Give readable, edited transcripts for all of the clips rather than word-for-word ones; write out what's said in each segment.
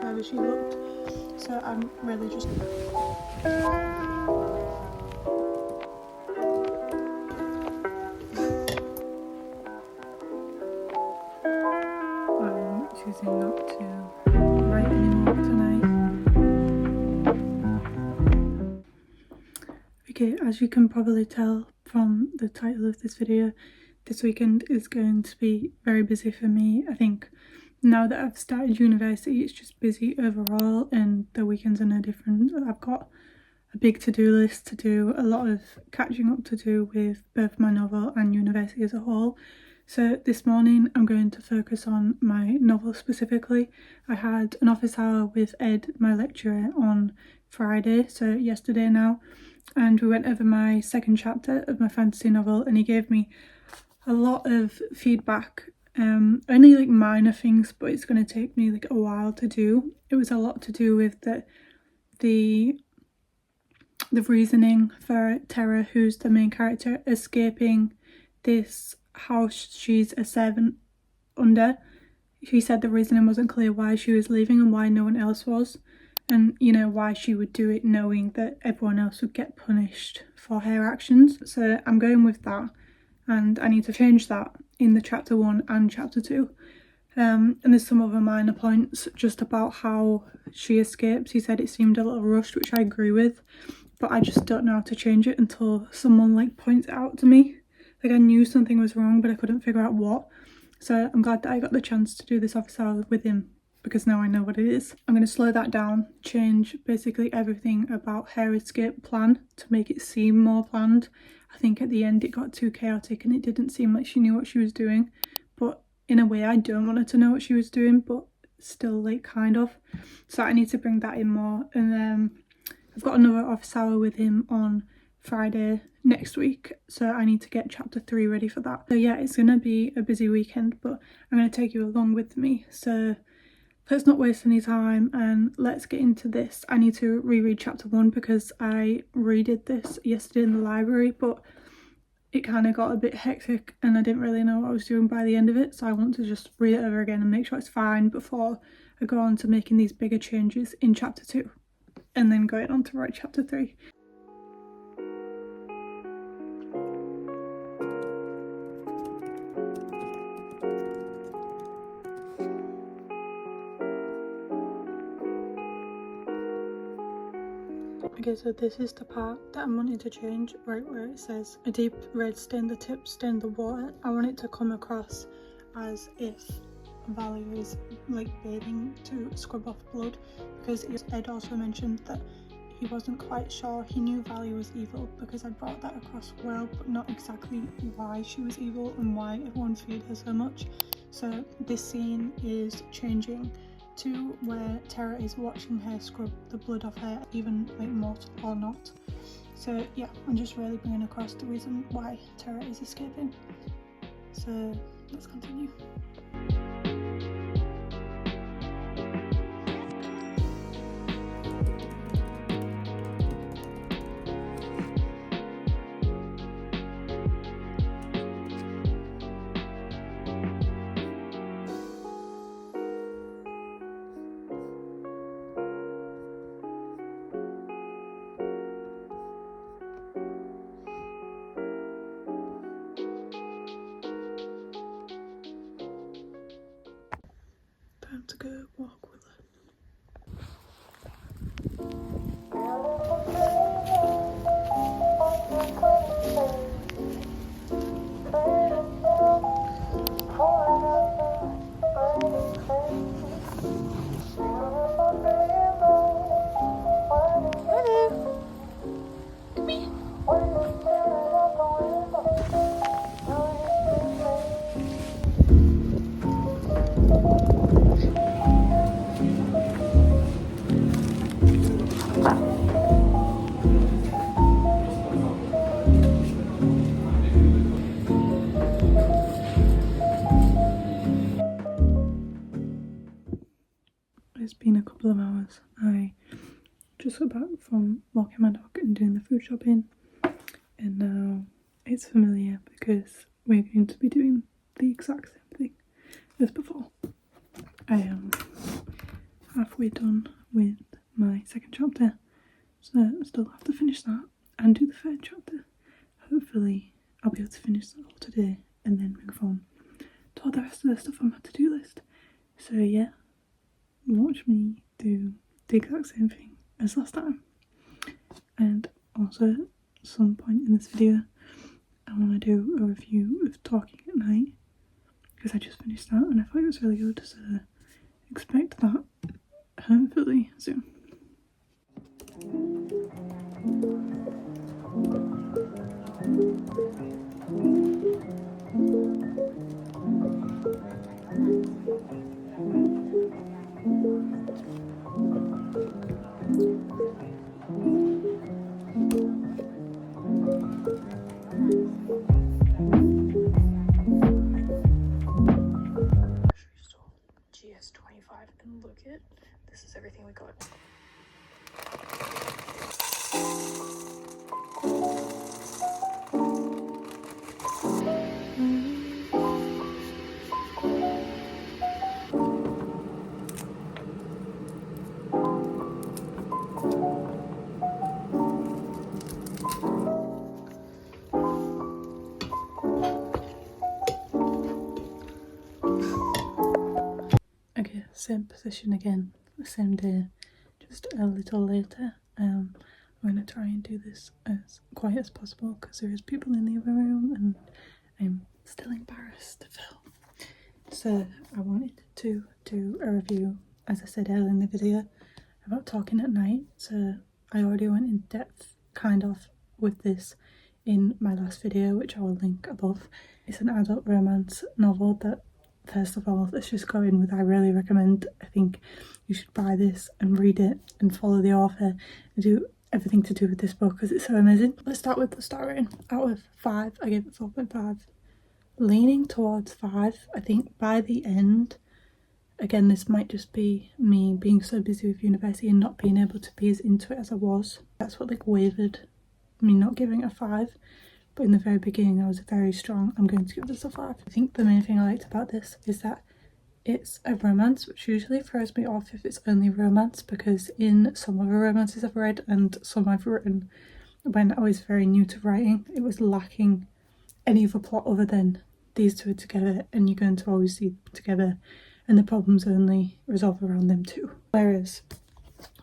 ever she looked. So I'm really just I'm choosing not to write anymore tonight. Okay, as you can probably tell from the title of this video, this weekend is going to be very busy for me. I think now that I've started university, it's just busy overall, and the weekends are no different. I've got a big to-do list to do, a lot of catching up to do with both my novel and university as a whole. So this morning I'm going to focus on my novel specifically. I had an office hour with Ed, my lecturer, on Friday, so yesterday now, and we went over my second chapter of my fantasy novel, and he gave me a lot of feedback, only like minor things, but it's going to take me like a while to do. It was a lot to do with the reasoning for Tara, who's the main character, escaping this house she's a servant under. She said the reasoning wasn't clear why she was leaving and why no one else was, and you know, why she would do it knowing that everyone else would get punished for her actions. So I'm going with that, and I need to change that in the chapter 1 and chapter 2. And there's some other minor points just about how she escapes. He said it seemed a little rushed, which I agree with, but I just don't know how to change it until someone like points it out to me. Like, I knew something was wrong, but I couldn't figure out what. So I'm glad that I got the chance to do this office hour with him, because now I know what it is. I'm going to slow that down, change basically everything about her escape plan to make it seem more planned. I think at the end it got too chaotic and it didn't seem like she knew what she was doing, but in a way I don't want her to know what she was doing, but still like kind of. So I need to bring that in more. And I've got another office hour with him on Friday next week, so I need to get chapter 3 ready for that. So yeah, it's gonna be a busy weekend, but I'm gonna take you along with me. So let's not waste any time and let's get into this. I need to reread chapter 1 because I redid this yesterday in the library, but it kind of got a bit hectic and I didn't really know what I was doing by the end of it, so I want to just read it over again and make sure it's fine before I go on to making these bigger changes in chapter 2 and then going on to write chapter 3. Okay, so this is the part that I'm wanting to change, right where it says a deep red stained the tip, stained the water. I want it to come across as if Valley is like bathing to scrub off blood, because Ed also mentioned that he wasn't quite sure. He knew Valley was evil because I brought that across well, but not exactly why she was evil and why everyone feared her so much. So this scene is changing to where Tara is watching her scrub the blood off her, even like mortal or not. So yeah, I'm just really bringing across the reason why Tara is escaping. So let's continue. Time to go walk with her. It's been a couple of hours. I just got back from walking my dog and doing the food shopping, and now it's familiar because we're going to be doing the exact same thing as before. I have halfway done with my second chapter, so I still have to finish that and do the third chapter. Hopefully I'll be able to finish that all today and then move on to all the rest of the stuff on my to-do list. So yeah, watch me do the exact same thing as last time. And also at some point in this video I want to do a review of Talking at Night, because I just finished that and I thought it was really good, so expect that hopefully soon. GS25 and look at this is everything we got. Okay, same position again, the same day, just a little later. I'm going to try and do this as quiet as possible because there is people in the other room and I'm still embarrassed to film. So I wanted to do a review, as I said earlier in the video, about Talking at Night. So I already went in depth kind of with this in my last video, which I will link above. It's an adult romance novel that, first of all, let's just go in with I really recommend. I think you should buy this and read it and follow the author and do everything to do with this book because it's so amazing. Let's start with the star rating. Out of 5, I gave it 4.5. Leaning towards 5. I think by the end, again, this might just be me being so busy with university and not being able to be as into it as I was. That's what like wavered me not giving it a 5. But in the very beginning I was very strong. I'm going to give this a 5. I think the main thing I liked about this is that it's a romance, which usually throws me off if it's only romance, because in some other romances I've read and some I've written when I was very new to writing, it was lacking any other plot other than these two are together and you're going to always see them together and the problems only resolve around them too. Whereas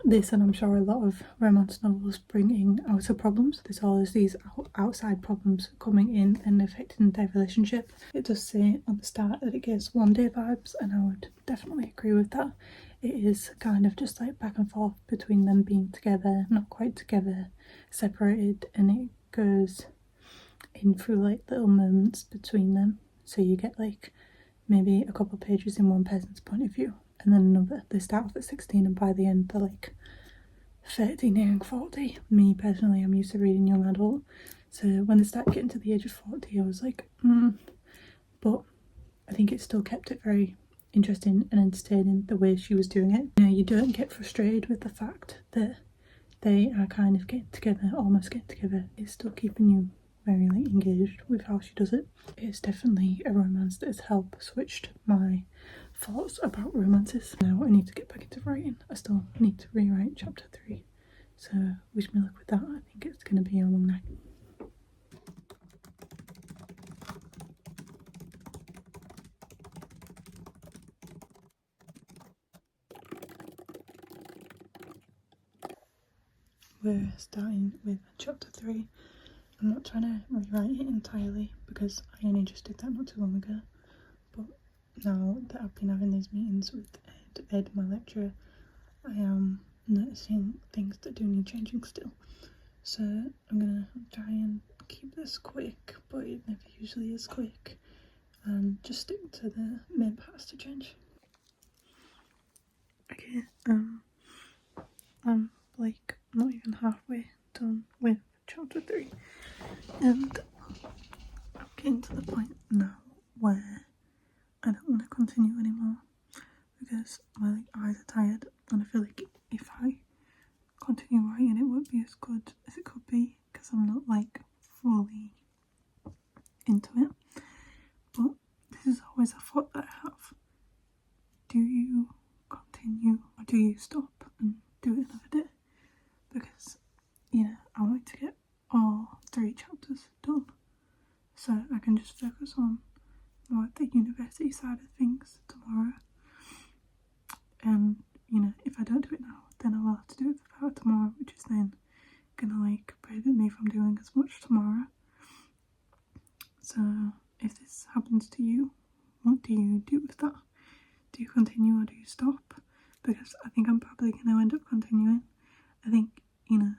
this, and I'm sure a lot of romance novels, bring in outer problems. There's always these outside problems coming in and affecting their relationship. It does say on the start that it gives one day vibes, and I would definitely agree with that. It is kind of just like back and forth between them being together, not quite together, separated, and it goes in through like little moments between them. So you get like maybe a couple of pages in one person's point of view, and then another. They start off at 16 and by the end they're like 30 nearing 40. Me personally, I'm used to reading young adult, so when they start getting to the age of 40 I was like but I think it still kept it very interesting and entertaining the way she was doing it. You know, you don't get frustrated with the fact that they are kind of getting together, almost getting together. It's still keeping you very like engaged with how she does it. It's definitely a romance that has helped switched my thoughts about romances. Now I need to get back into writing. I still need to rewrite chapter 3, so wish me luck with that. I think it's going to be a long night. We're starting with chapter 3. I'm not trying to rewrite it entirely because I only just did that not too long ago, but now that I've been having these meetings with Ed, my lecturer, I am noticing things that do need changing still. So I'm gonna try and keep this quick, but it never usually is quick, and just stick to the main parts to change. Okay, I'm like not even halfway done with chapter 3, and I'm getting to the point now where I don't want to continue anymore because my like eyes are tired, and I feel like if I continue writing it won't be as good as it could be because I'm not like fully into it. But this is always a thought that I have. Do you continue or do do you stop and do it another day? Because, you know, I want to get all 3 chapters done, so I can just focus on more the university side of things tomorrow. And, you know, if I don't do it now, then I will have to do it for tomorrow, which is then gonna like prohibit me from doing as much tomorrow. So if this happens to you, what do you do with that? Do you continue or do you stop? Because I think I'm probably going to end up continuing. I think, you know,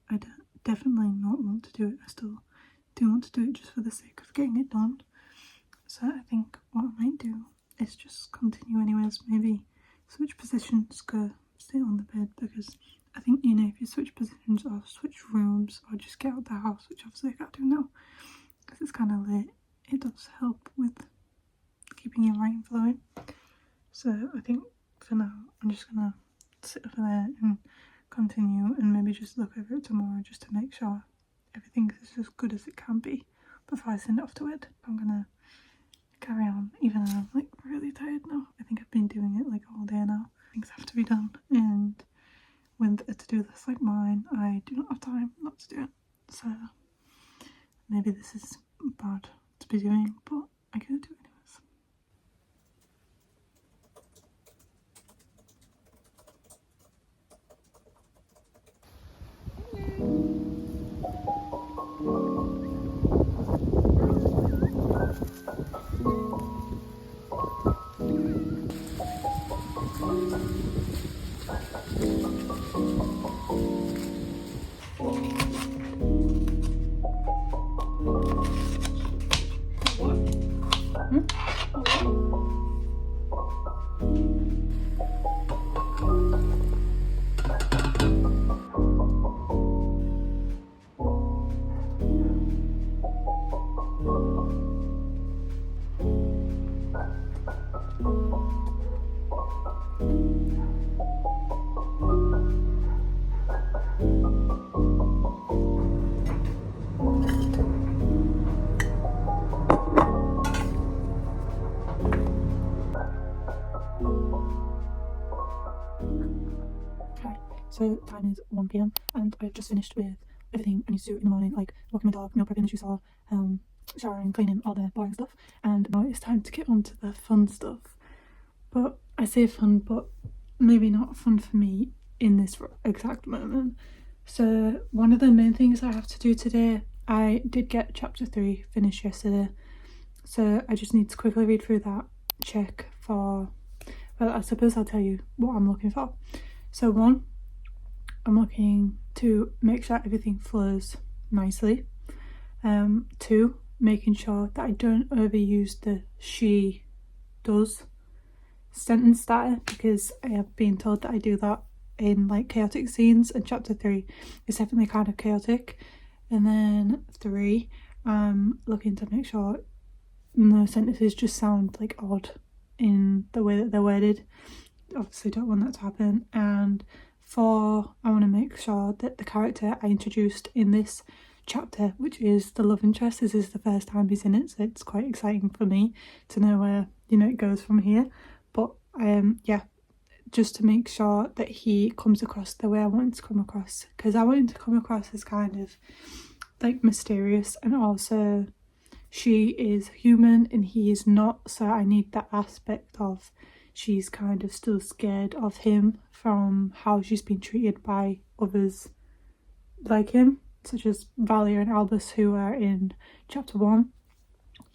I don't, definitely not want to do it. I still do want to do it just for the sake of getting it done. So I think what I might do is just continue anyways. Maybe switch positions, go stay on the bed, because I think, you know, if you switch positions or switch rooms or just get out of the house, which obviously I can't do now because it's kind of late, it does help with keeping your mind flowing. So I think for now I'm just gonna sit over there and continue, and maybe just look over it tomorrow just to make sure everything is as good as it can be before I send it off to Ed. I'm gonna carry on even though I'm like really tired now. I think I've been doing it like all day now. Things have to be done, and with a to-do list like mine, I do not have time not to do it. So maybe this is bad to be doing, but I gotta do it anyways. So time is 1 PM and I've just finished with everything I need to do in the morning, like walking my dog, meal prepping as you saw, showering, cleaning, all the boring stuff, and now it's time to get on to the fun stuff. But I say fun, but maybe not fun for me in this exact moment. So one of the main things I have to do today, I did get chapter 3 finished yesterday, so I just need to quickly read through that, check for, well, I suppose I'll tell you what I'm looking for. So 1, I'm looking to make sure everything flows nicely. 2, making sure that I don't overuse the she does sentence starter, because I have been told that I do that in like chaotic scenes, and chapter 3 is definitely kind of chaotic. And then 3, I'm looking to make sure no sentences just sound like odd in the way that they're worded. Obviously don't want that to happen. And 4, I want to make sure that the character I introduced in this chapter, which is the love interest, this is the first time he's in it, so it's quite exciting for me to know where, you know, it goes from here. But yeah, just to make sure that he comes across the way I want him to come across, because I want him to come across as kind of like mysterious, and also she is human and he is not, so I need that aspect of she's kind of still scared of him from how she's been treated by others like him, such as Valia and Albus, who are in chapter 1.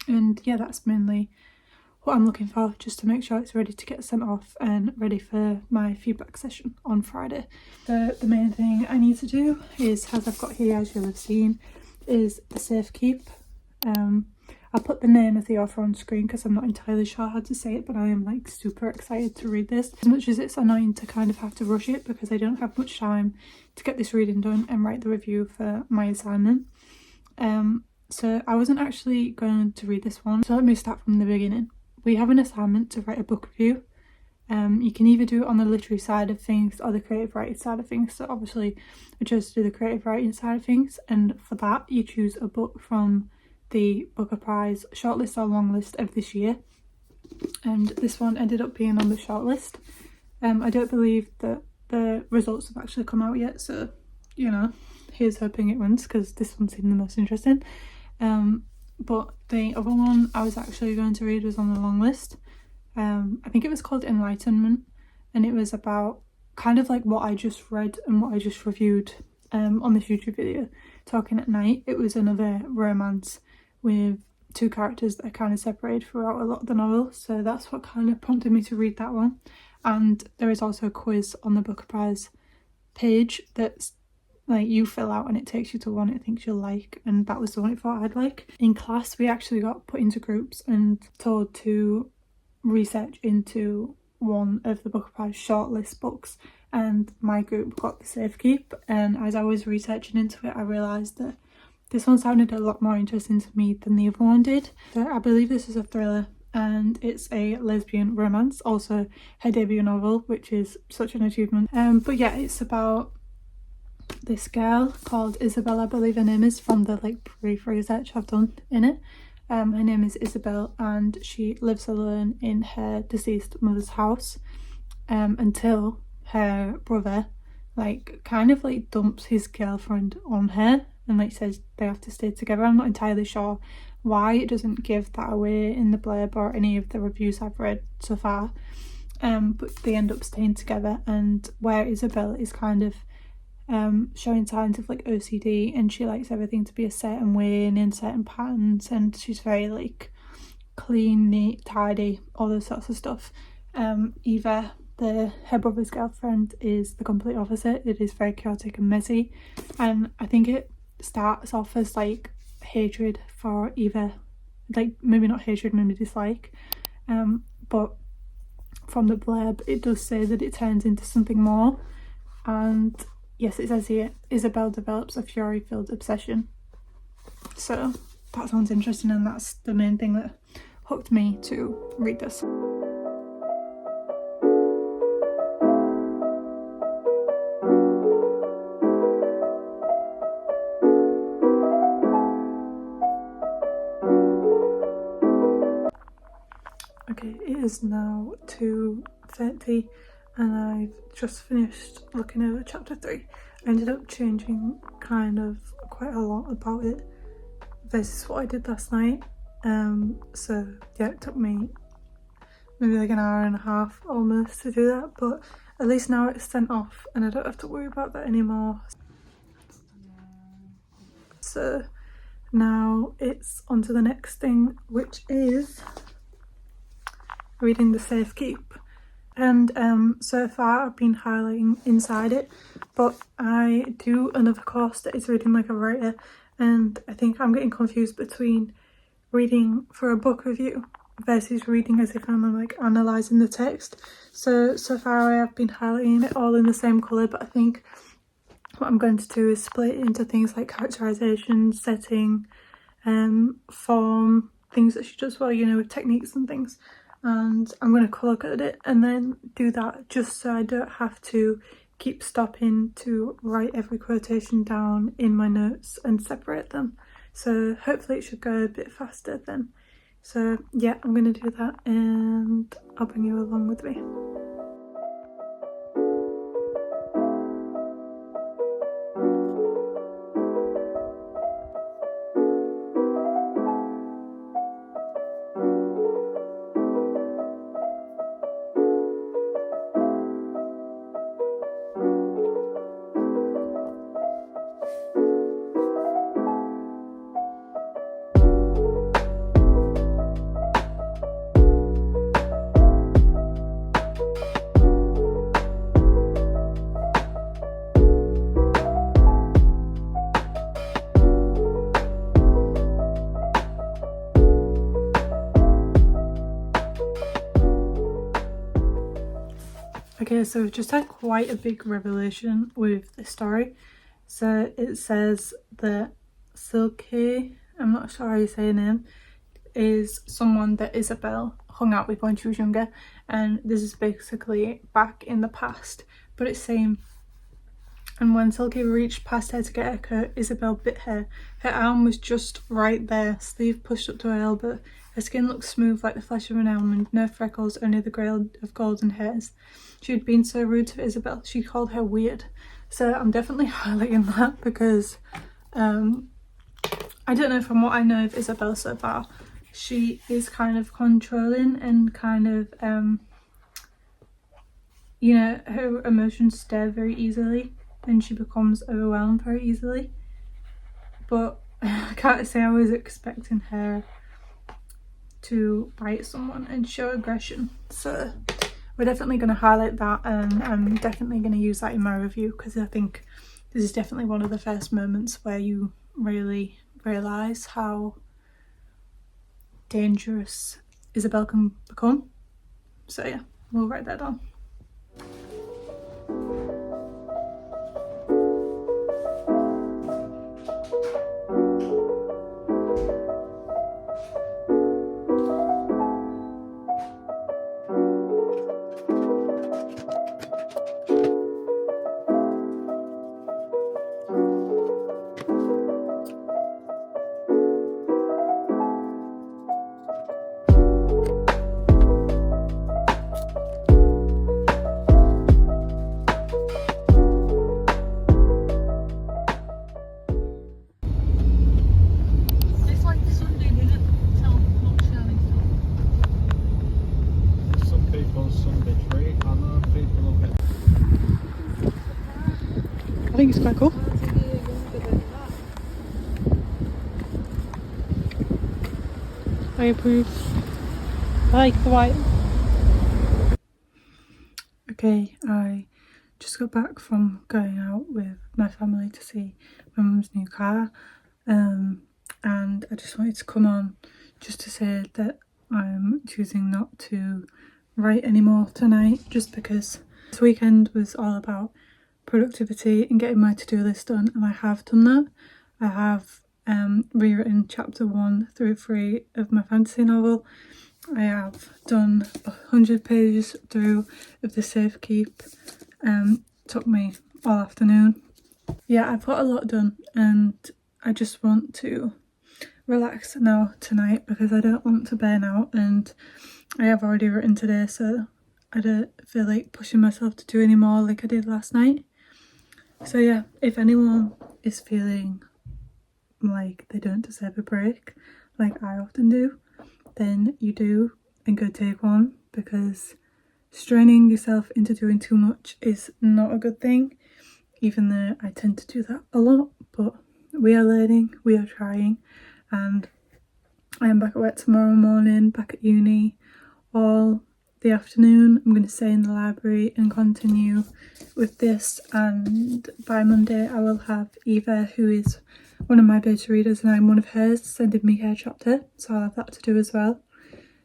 And yeah, that's mainly what I'm looking for, just to make sure it's ready to get sent off and ready for my feedback session on Friday. The main thing I need to do is, as I've got here, as you'll have seen, is the safe keep. I'll put the name of the author on screen because I'm not entirely sure how to say it, but I am like super excited to read this. As much as it's annoying to kind of have to rush it because I don't have much time to get this reading done and write the review for my assignment. So I wasn't actually going to read this one, so let me start from the beginning. We have an assignment to write a book review. You can either do it on the literary side of things or the creative writing side of things. So obviously I chose to do the creative writing side of things, and for that you choose a book from the Booker Prize shortlist or long list of this year, and this one ended up being on the shortlist. I don't believe that the results have actually come out yet, so you know, here's hoping it wins, because this one seemed the most interesting. But the other one I was actually going to read was on the long list. I think it was called Enlightenment, and it was about kind of like what I just read and what I just reviewed on this YouTube video, Talking at Night. It was another romance with two characters that are kind of separated throughout a lot of the novel, so that's what kind of prompted me to read that one. And there is also a quiz on the Booker Prize page that's like you fill out and it takes you to one it thinks you'll like, and that was the one it thought I'd like. In class we actually got put into groups and told to research into one of the Booker Prize shortlist books, and my group got The Safekeep, and as I was researching into it I realised that this one sounded a lot more interesting to me than the other one did. So I believe this is a thriller and it's a lesbian romance, also her debut novel, which is such an achievement. But yeah, it's about this girl called Isabel, I believe her name is, from the like brief research I've done in it. Her name is Isabel, and she lives alone in her deceased mother's house until her brother like kind of like dumps his girlfriend on her and like says they have to stay together. I'm not entirely sure why, it doesn't give that away in the blurb or any of the reviews I've read so far, but they end up staying together. And where Isabel is kind of showing signs of like OCD, and she likes everything to be a certain way and in certain patterns, and she's very like clean, neat, tidy, all those sorts of stuff. Eva, her brother's girlfriend, is the complete opposite. It is very chaotic and messy, and I think it starts off as like hatred for Eva, like maybe not hatred, maybe dislike, but from the blurb it does say that it turns into something more. And yes, it says here Isabel develops a fury-filled obsession. So that sounds interesting, and that's the main thing that hooked me to read this. Okay, it is now 2:30 and I've just finished looking over chapter 3. I ended up changing kind of quite a lot about it versus what I did last night. So yeah, it took me maybe like an hour and a half almost to do that, but at least now it's sent off and I don't have to worry about that anymore. So now it's on to the next thing, which is reading The Safekeep. And so far I've been highlighting inside it, but I do another course that is reading like a writer, and I think I'm getting confused between reading for a book review versus reading as if I'm like analysing the text. So far I have been highlighting it all in the same colour, but I think what I'm going to do is split it into things like characterisation, setting, form, things that she does well, you know, with techniques and things. And I'm going to colour code it and then do that, just so I don't have to keep stopping to write every quotation down in my notes and separate them. So hopefully it should go a bit faster then. So yeah, I'm going to do that and I'll bring you along with me. Okay, so we've just had quite a big revelation with this story. So it says that Silky, I'm not sure how you say her name, is someone that Isabel hung out with when she was younger, and this is basically back in the past, but it's saying, and when Silky reached past her to get her coat, Isabel bit her. Her arm was just right there, sleeve pushed up to her elbow. Her skin looked smooth like the flesh of an almond, no freckles, only the grey of golden hairs. she'd been so rude to Isabel. She called her weird. So I'm definitely highlighting that because I don't know, from what I know of Isabel so far, she is kind of controlling and kind of you know, her emotions stir very easily and she becomes overwhelmed very easily. But I can't say I was expecting her to bite someone and show aggression. So we're definitely going to highlight that, and I'm definitely going to use that in my review because I think this is definitely one of the first moments where you really realise how dangerous Isabel can become. So yeah, we'll write that down. I think it's quite cool. I approve. I like the white. Okay, I just got back from going out with my family to see my mum's new car, and I just wanted to come on just to say that I'm choosing not to write anymore tonight, just because this weekend was all about productivity and getting my to-do list done, and I have done that. I have rewritten chapter 1 through 3 of my fantasy novel. I have done 100 pages through of the Safe Keep. Took me all afternoon. Yeah, I've got a lot done and I just want to relax now tonight because I don't want to burn out, and I have already written today, so I don't feel like pushing myself to do any more like I did last night. So yeah, if anyone is feeling like they don't deserve a break, like I often do, then you do, and go take one, because straining yourself into doing too much is not a good thing, even though I tend to do that a lot. But we are learning, we are trying, and I am back at work tomorrow morning, back at uni all the afternoon. I'm going to stay in the library and continue with this, and by Monday I will have Eva, who is one of my beta readers and I'm one of hers, sending me her chapter, so I'll have that to do as well.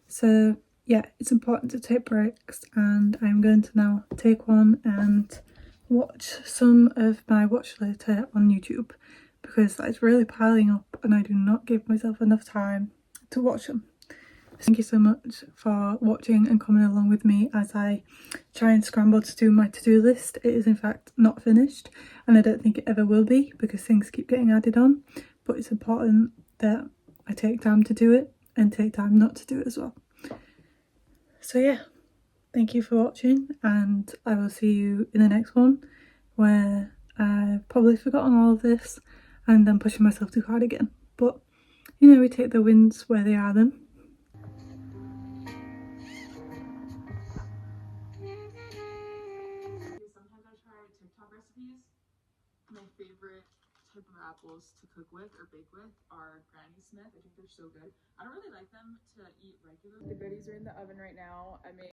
So yeah, it's important to take breaks, and I'm going to now take one and watch some of my watch later on YouTube, because that's really piling up and I do not give myself enough time to watch them. Thank you so much for watching and coming along with me as I try and scramble to do my to-do list. It is in fact not finished, and I don't think it ever will be because things keep getting added on, but it's important that I take time to do it and take time not to do it as well. So yeah, thank you for watching, and I will see you in the next one, where I've probably forgotten all of this and I'm pushing myself too hard again. But you know, we take the wins where they are then. Sometimes I try TikTok recipes. My favorite type of apples to cook with or bake with are Granny Smith. I think they're so good. I don't really like them to eat regularly. The goodies are in the oven right now. I made